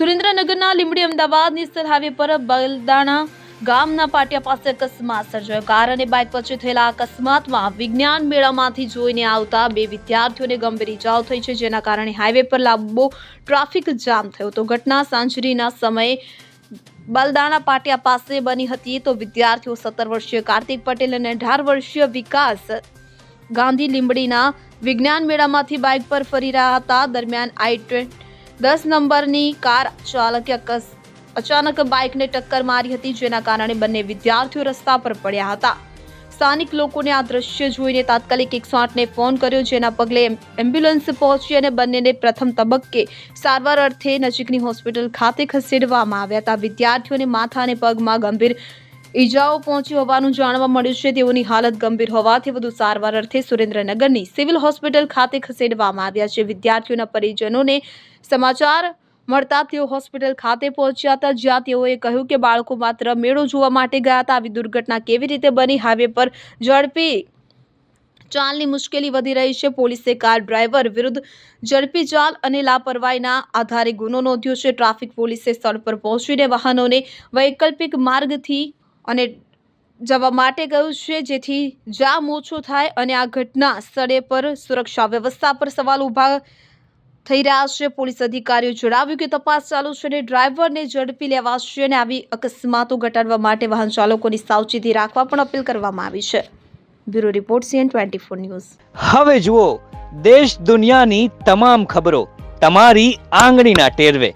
સુરેન્દ્રનગરના Limbdi Ahmedabad national highway પર બલદાણા ગામના પાટિયા પાસે અકસ્માત સર્જાયો. કાર અને બાઇક વચ્ચે થયેલા અકસ્માતમાં વિજ્ઞાન મેળામાંથી જોઈને આવતા બે વિદ્યાર્થીઓને ગંભીર ઇજાઓ થઈ છે, જેના કારણે હાઈવે પર લાંબો ટ્રાફિક જામ થયો હતો. ઘટના સાંજના સમયે બલદાણા પાટિયા પાસે બની હતી. તો વિદ્યાર્થીઓ 17 વર્ષીય કાર્તિક પટેલ અને 18 વર્ષીય વિકાસ ગાંધી લીંબડીના વિજ્ઞાન મેળામાંથી બાઇક પર ફરી રહ્યા હતા. દરમિયાન I-10 નંબરની કાર ચાલકે અચાનક બાઇકને ટક્કર મારી હતી, જેના કારણે બંને વિદ્યાર્થીઓ રસ્તા પર પડ્યા હતા. સ્થાનિક લોકોને આ દ્રશ્ય જોઈને તાત્કાલિક 108ને ફોન કર્યો, જેના પગલે એમ્બ્યુલન્સ પહોંચી અને બંનેને પ્રથમ તબક્કે સારવાર અર્થે નજીકની હોસ્પિટલ ખાતે ખસેડવામાં આવ્યા હતા. વિદ્યાર્થીઓને માથા અને પગમાં ગંભીર ઈજાઓ પહોંચી હોવાનું જાણવા મળ્યું છે. તેઓની હાલત ગંભીર હોવાથી વધુ સારવાર અર્થે સુરેન્દ્રનગરની સિવિલ હોસ્પિટલ ખાતે ખસેડવામાં આવ્યા છે. વિદ્યાર્થીઓના પરિજનોને સમાચાર મળતા તેઓ હોસ્પિટલ ખાતે પહોંચ્યા હતા, જ્યાં તેઓએ કહ્યું કે બાળકો માત્ર મેળો જોવા માટે ગયા હતા. આવી દુર્ઘટના કેવી રીતે બની? હાઈવે પર ઝડપી ચાલની મુશ્કેલી વધી રહી છે. પોલીસે કાર ડ્રાઈવર વિરુદ્ધ ઝડપી ચાલ અને લાપરવાહીના આધારે ગુનો નોંધ્યો છે. ટ્રાફિક પોલીસે સ્થળ પર પહોંચીને વાહનોને વૈકલ્પિક માર્ગથી અને જવા માટે કહ્યું છે, જેથી જામ ઓછો થાય. અને આ ઘટના સ્થળે પર સુરક્ષા વ્યવસ્થા પર સવાલ ઊભા થઈ રહ્યા છે. પોલીસ અધિકારીઓ જણાવ્યું કે તપાસ ચાલુ છે અને ડ્રાઈવરને ઝડપી લેવાશે અને આવી અકસ્માતો ઘટાડવા માટે વાહન ચાલકોની સાવચેતી રાખવા પણ અપીલ કરવામાં આવી છે. Bureau report CN24 news. હવે જુઓ દેશ દુનિયાની તમામ ખબરો તમારી આંગળીના ટેરવે.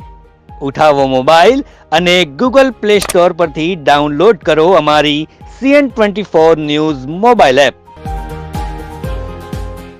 ઉઠાવો મોબાઈલ અને Google Play Store પરથી ડાઉનલોડ કરો અમારી CN24 ન્યૂઝ મોબાઈલ એપ.